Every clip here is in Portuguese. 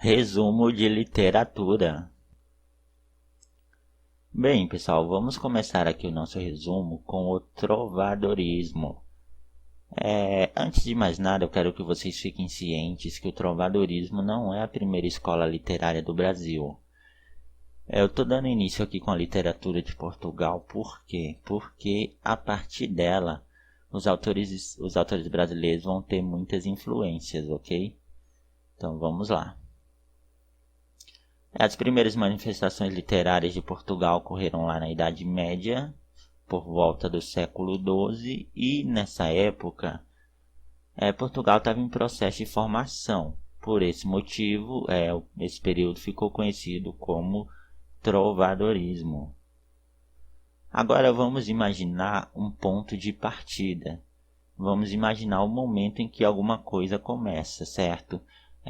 Resumo de literatura. Bem, pessoal, vamos começar aqui o nosso resumo com o trovadorismo. Antes de mais nada, eu quero que vocês fiquem cientes que o trovadorismo não é a primeira escola literária do Brasil. Eu estou dando início aqui com a literatura de Portugal, por quê? Porque a partir dela, os autores brasileiros vão ter muitas influências, ok? Então vamos lá. As primeiras manifestações literárias de Portugal ocorreram lá na Idade Média, por volta do século XII, e nessa época Portugal estava em processo de formação. Por esse motivo, esse período ficou conhecido como trovadorismo. Agora vamos imaginar um ponto de partida. Vamos imaginar o momento em que alguma coisa começa, certo?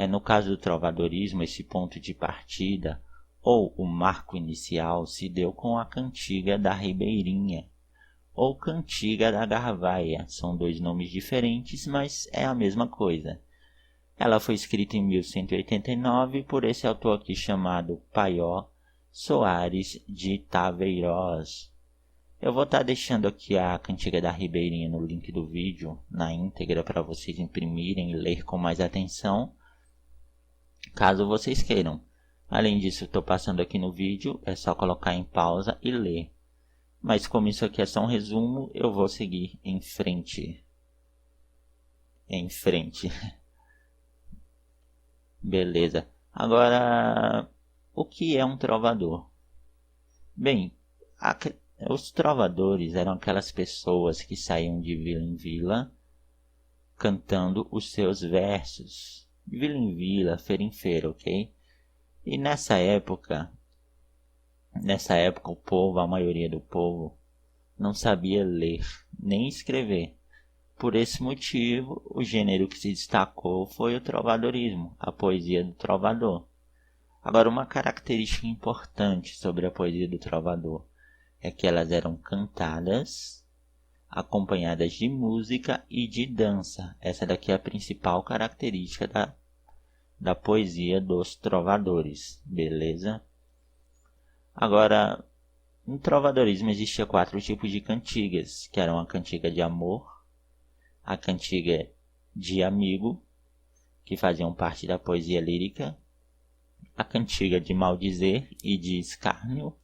No caso do trovadorismo, esse ponto de partida, ou o marco inicial, se deu com a Cantiga da Ribeirinha, ou Cantiga da Garvaia. São dois nomes diferentes, mas é a mesma coisa. Ela foi escrita em 1189 por esse autor aqui chamado Paió Soares de Taveiroz. Eu vou estar deixando aqui a Cantiga da Ribeirinha no link do vídeo, na íntegra, para vocês imprimirem e ler com mais atenção, caso vocês queiram. Além disso, estou passando aqui no vídeo, é só colocar em pausa e ler. Mas como isso aqui é só um resumo, eu vou seguir em frente. Beleza. Agora, o que é um trovador? Bem, os trovadores eram aquelas pessoas que saíam de vila em vila cantando os seus versos. De vila em vila, feira em feira, ok? E nessa época o povo, a maioria do povo, não sabia ler nem escrever. Por esse motivo, o gênero que se destacou foi o trovadorismo, a poesia do trovador. Agora, uma característica importante sobre a poesia do trovador é que elas eram cantadas, acompanhadas de música e de dança. Essa daqui é a principal característica da poesia dos trovadores, beleza? Agora, no trovadorismo existia 4 tipos de cantigas, que eram a cantiga de amor, a cantiga de amigo, que faziam parte da poesia lírica, a cantiga de maldizer e de escárnio,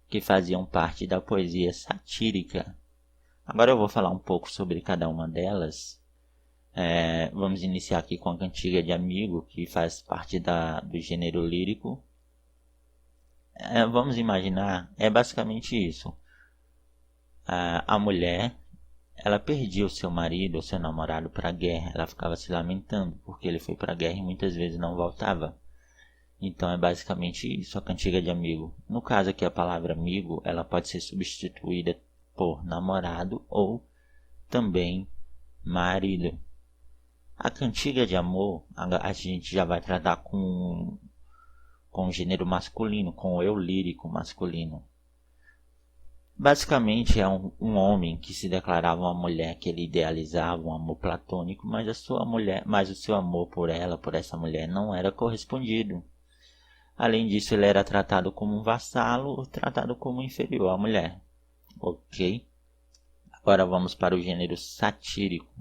que faziam parte da poesia satírica. Agora eu vou falar um pouco sobre cada uma delas. Vamos iniciar aqui com a cantiga de amigo, que faz parte do gênero lírico. Vamos imaginar, é basicamente isso. A mulher, ela perdia o seu marido ou seu namorado para a guerra. Ela ficava se lamentando porque ele foi para a guerra e muitas vezes não voltava. Então é basicamente isso, a cantiga de amigo. No caso aqui, a palavra amigo, ela pode ser substituída por namorado ou também marido. A cantiga de amor, a gente já vai tratar com o gênero masculino, com o eu lírico masculino. Basicamente é um homem que se declarava uma mulher que ele idealizava, um amor platônico, mas o seu amor por essa mulher não era correspondido. Além disso, ele era tratado como um vassalo ou tratado como inferior à mulher. Ok? Agora vamos para o gênero satírico.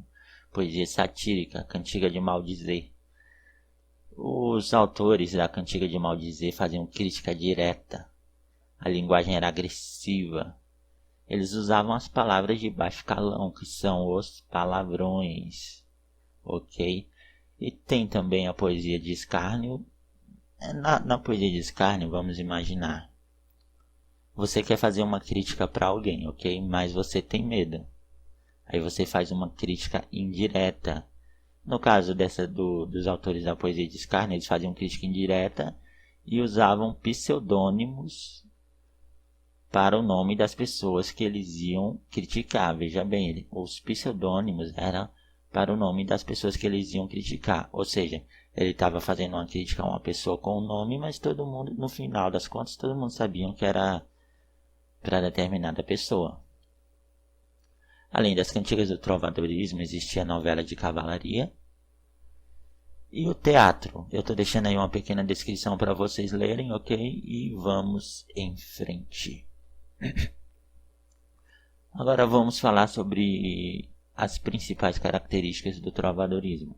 Poesia satírica, cantiga de maldizer. Os autores da cantiga de maldizer faziam crítica direta. A linguagem era agressiva. Eles usavam as palavras de baixo calão, que são os palavrões. Ok? E tem também a poesia de escárnio. Na poesia de escárnio, vamos imaginar. Você quer fazer uma crítica para alguém, ok? Mas você tem medo. Aí você faz uma crítica indireta. No caso dos autores da poesia de escárnio, eles faziam crítica indireta e usavam pseudônimos para o nome das pessoas que eles iam criticar. Veja bem, os pseudônimos eram para o nome das pessoas que eles iam criticar. Ou seja, ele estava fazendo uma crítica a uma pessoa com o nome, mas todo mundo, no final das contas, todo mundo sabia que era para determinada pessoa. Além das cantigas do trovadorismo, existia a novela de cavalaria E o teatro? Eu estou deixando aí uma pequena descrição para vocês lerem, ok? E vamos em frente. Agora vamos falar sobre as principais características do trovadorismo.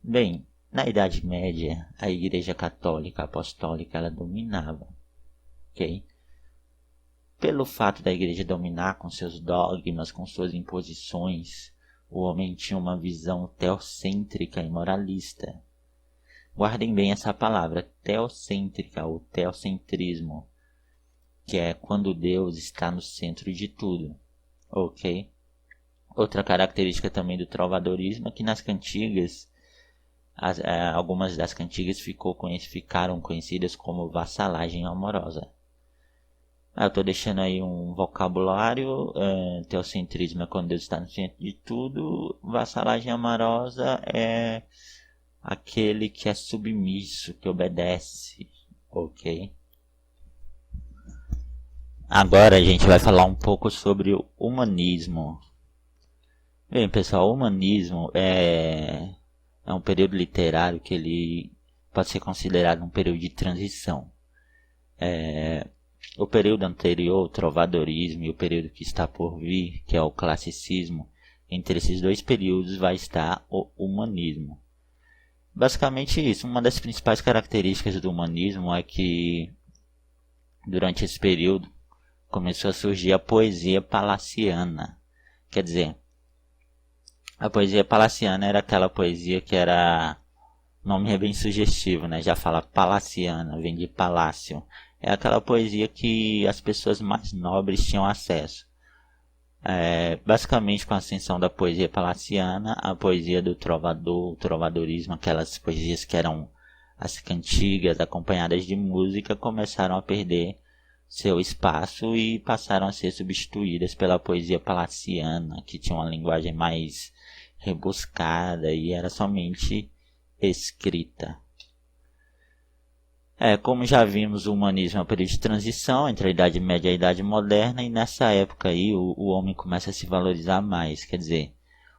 Bem, na Idade Média, a Igreja Católica Apostólica ela dominava, ok? Pelo fato da Igreja dominar com seus dogmas, com suas imposições, o homem tinha uma visão teocêntrica e moralista. Guardem bem essa palavra, teocêntrica ou teocentrismo, que é quando Deus está no centro de tudo, ok? Outra característica também do trovadorismo é que nas cantigas, algumas das cantigas ficaram conhecidas como vassalagem amorosa. Eu estou deixando aí um vocabulário. Teocentrismo é quando Deus está no centro de tudo. Vassalagem amorosa é aquele que é submisso, que obedece, ok? Agora a gente vai falar um pouco sobre o humanismo. Bem, pessoal, o humanismo é um período literário que ele pode ser considerado um período de transição. O período anterior, o trovadorismo, e o período que está por vir, que é o classicismo, entre esses dois períodos vai estar o humanismo. Basicamente isso, uma das principais características do humanismo é que durante esse período começou a surgir a poesia palaciana. Quer dizer, a poesia palaciana era aquela poesia que era... O nome é bem sugestivo, né? Já fala palaciana, vem de palácio. É aquela poesia que as pessoas mais nobres tinham acesso. Basicamente, com a ascensão da poesia palaciana, a poesia do trovador, o trovadorismo, aquelas poesias que eram as cantigas acompanhadas de música, começaram a perder seu espaço e passaram a ser substituídas pela poesia palaciana, que tinha uma linguagem mais rebuscada e era somente escrita. Como já vimos, o humanismo é um período de transição entre a Idade Média e a Idade Moderna, e nessa época aí o homem começa a se valorizar mais. Quer dizer,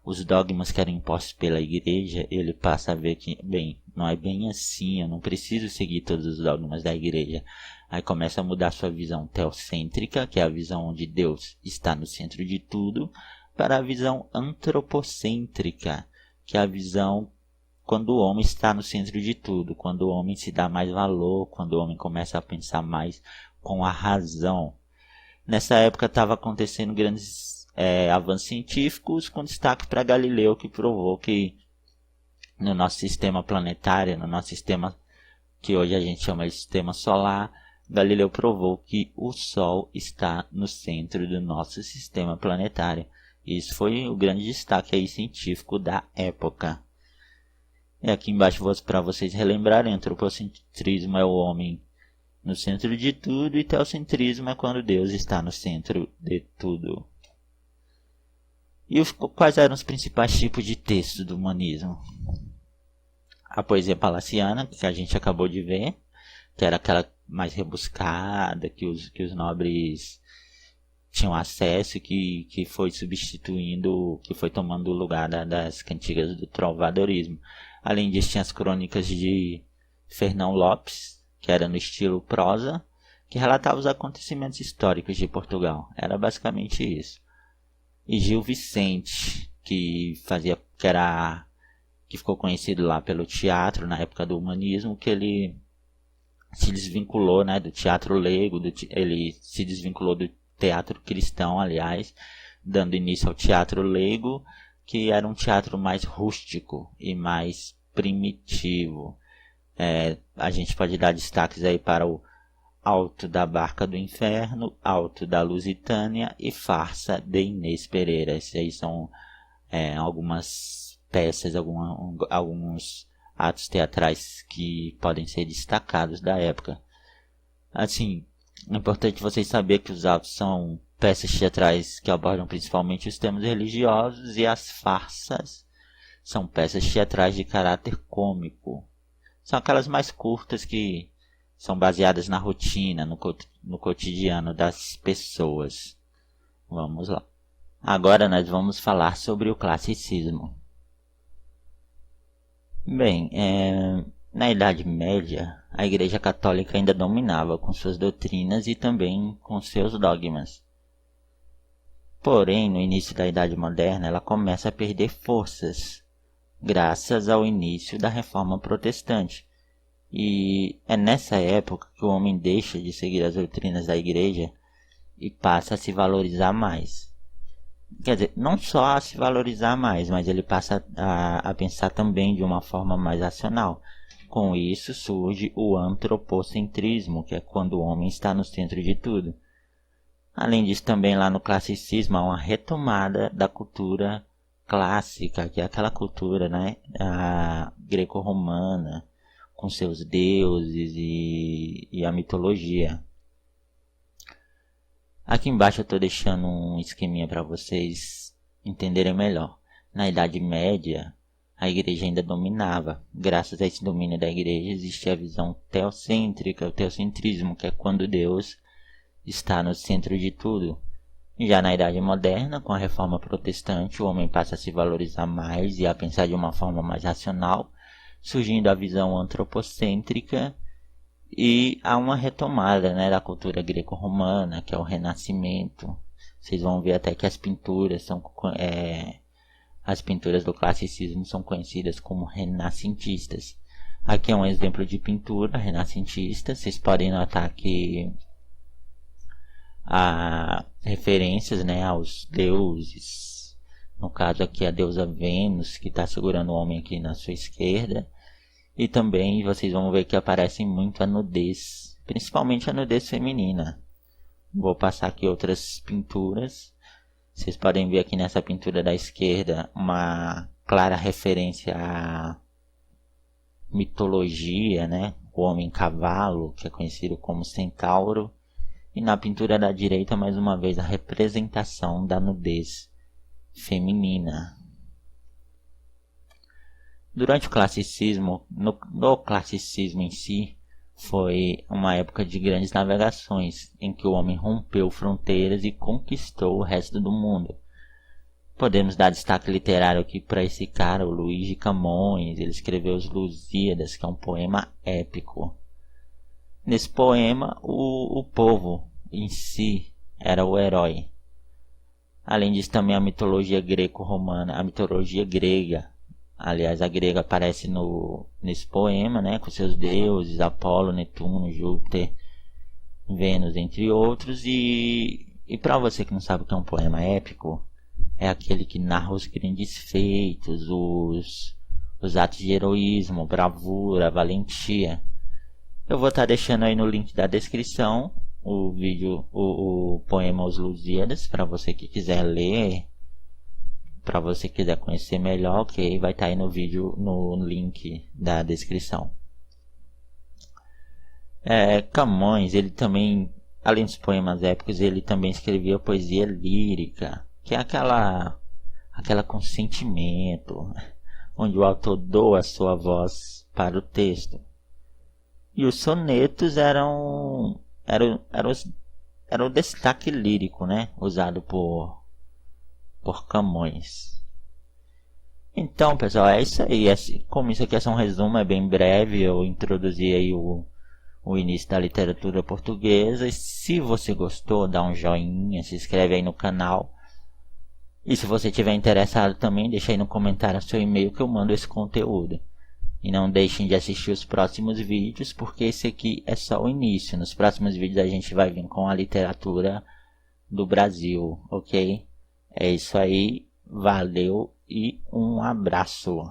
os dogmas que eram impostos pela igreja, ele passa a ver que, bem, não é bem assim, eu não preciso seguir todos os dogmas da igreja. Aí começa a mudar sua visão teocêntrica, que é a visão onde Deus está no centro de tudo, para a visão antropocêntrica, que é a visão quando o homem está no centro de tudo, quando o homem se dá mais valor, quando o homem começa a pensar mais com a razão. Nessa época estava acontecendo grandes avanços científicos, com destaque para Galileu, que provou que no nosso sistema planetário, no nosso sistema que hoje a gente chama de sistema solar, Galileu provou que o Sol está no centro do nosso sistema planetário. Isso foi o grande destaque aí científico da época. E aqui embaixo para vocês relembrarem, antropocentrismo é o homem no centro de tudo e teocentrismo é quando Deus está no centro de tudo. E quais eram os principais tipos de texto do humanismo? A poesia palaciana, que a gente acabou de ver, que era aquela mais rebuscada, que os nobres tinham acesso, que foi substituindo, que foi tomando o lugar das cantigas do trovadorismo. Além disso, tinha as crônicas de Fernão Lopes, que era no estilo prosa, que relatava os acontecimentos históricos de Portugal. Era basicamente isso. E Gil Vicente, que ficou conhecido lá pelo teatro na época do humanismo, que ele se desvinculou, né, do teatro leigo, ele se desvinculou do teatro cristão, aliás, dando início ao teatro leigo, que era um teatro mais rústico e mais primitivo. A gente pode dar destaques aí para o Alto da Barca do Inferno, Alto da Lusitânia e Farsa de Inês Pereira. Esses aí são algumas peças, alguns atos teatrais que podem ser destacados da época. Assim, é importante vocês saberem que os autos são peças teatrais que abordam principalmente os temas religiosos, e as farsas são peças teatrais de caráter cômico. São aquelas mais curtas que são baseadas na rotina, no cotidiano das pessoas. Vamos lá. Agora nós vamos falar sobre o classicismo. Bem, na Idade Média, a Igreja Católica ainda dominava com suas doutrinas e também com seus dogmas. Porém, no início da Idade Moderna, ela começa a perder forças, graças ao início da Reforma Protestante. E é nessa época que o homem deixa de seguir as doutrinas da Igreja e passa a se valorizar mais. Quer dizer, não só a se valorizar mais, mas ele passa a pensar também de uma forma mais racional. Com isso surge o antropocentrismo, que é quando o homem está no centro de tudo. Além disso, também lá no classicismo há uma retomada da cultura clássica, que é aquela cultura, né, a greco-romana, com seus deuses e a mitologia. Aqui embaixo eu estou deixando um esqueminha para vocês entenderem melhor. Na Idade Média, a igreja ainda dominava. Graças a esse domínio da igreja existe a visão teocêntrica, o teocentrismo, que é quando Deus está no centro de tudo. Já na Idade Moderna, com a Reforma Protestante, o homem passa a se valorizar mais e a pensar de uma forma mais racional, surgindo a visão antropocêntrica, e há uma retomada, né, da cultura greco-romana, que é o Renascimento. Vocês vão ver até que as pinturas do classicismo são conhecidas como renascentistas. Aqui é um exemplo de pintura renascentista. Vocês podem notar que há referências, né, aos deuses. No caso aqui a deusa Vênus, que está segurando o homem aqui na sua esquerda. E também vocês vão ver que aparece muito a nudez, principalmente a nudez feminina. Vou passar aqui outras pinturas. Vocês podem ver aqui nessa pintura da esquerda uma clara referência à mitologia, né? O homem-cavalo, que é conhecido como centauro. E na pintura da direita, mais uma vez, a representação da nudez feminina. Durante o classicismo, no classicismo em si, foi uma época de grandes navegações, em que o homem rompeu fronteiras e conquistou o resto do mundo. Podemos dar destaque literário aqui para esse cara, o Luís de Camões. Ele escreveu os Lusíadas, que é um poema épico. Nesse poema, o povo em si era o herói. Além disso, também a mitologia greco-romana, a mitologia grega. Aliás, a grega aparece nesse poema, né, com seus deuses, Apolo, Netuno, Júpiter, Vênus, entre outros. E para você que não sabe o que é um poema épico, é aquele que narra os grandes feitos, os atos de heroísmo, bravura, valentia. Eu vou estar deixando aí no link da descrição o vídeo, o poema Os Lusíadas, para você que quiser ler. Para você que quiser conhecer melhor, ok, vai estar aí no vídeo, no link da descrição. Camões, ele também, além dos poemas épicos, ele também escrevia poesia lírica, que é aquela com sentimento, onde o autor doa a sua voz para o texto. E os sonetos eram o destaque lírico, né, usado por Camões. Então, pessoal, é isso aí. Como isso aqui é só um resumo, é bem breve, eu introduzi aí o início da literatura portuguesa. E se você gostou, dá um joinha, se inscreve aí no canal. E se você tiver interessado também, deixa aí no comentário seu e-mail que eu mando esse conteúdo. E não deixem de assistir os próximos vídeos, porque esse aqui é só o início. Nos próximos vídeos a gente vai vir com a literatura do Brasil, ok? É isso aí, valeu e um abraço.